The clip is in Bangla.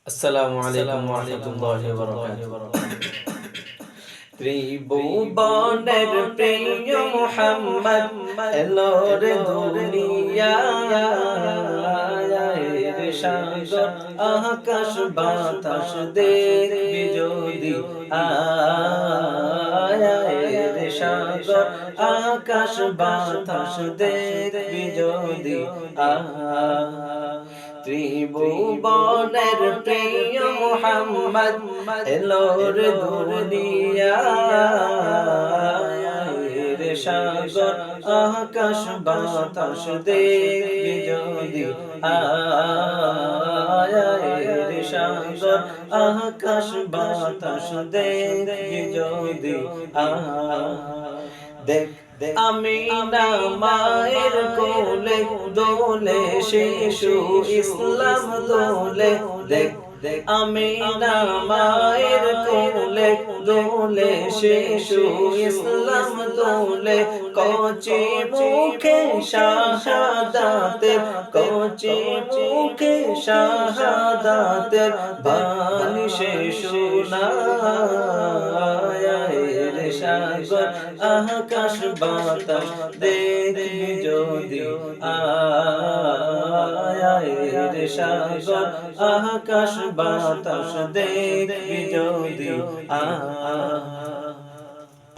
আসসালামু আলাইকুম ওয়া রাহমাতুল্লাহি ওয়া বারাকাতুহু। ত্রিভুবনের প্রিয় মুহাম্মদ এলো রে দুনিয়ায়, সাগর আকাশ বাতাস দেখবি যদি আয়, সাগর আকাশ বাতাস দেখবি যদি ত্রিভুবনের প্রিয় মুহাম্মদ এলো রে দুনিয়ায়, সাগর আকাশ বাতাস দেখবি যদি আয়, সাগর আকাশ বাতাস দেখবি যদি দেখ আমি না মায়ের কোলে দোলে শিশু ইসলাম দোলে, দেখ আমি না মায়ের কোলে দোলে শিশু ইসলাম দোলে, কচি মুখে শাহাদাতের, কচি মুখে শাহাদাতের বাণী সে শোনায়, সাগর আকাশ বাতাস দেখবি যদি আয়, সাগর আকাশ বাতাস দেখবি যদি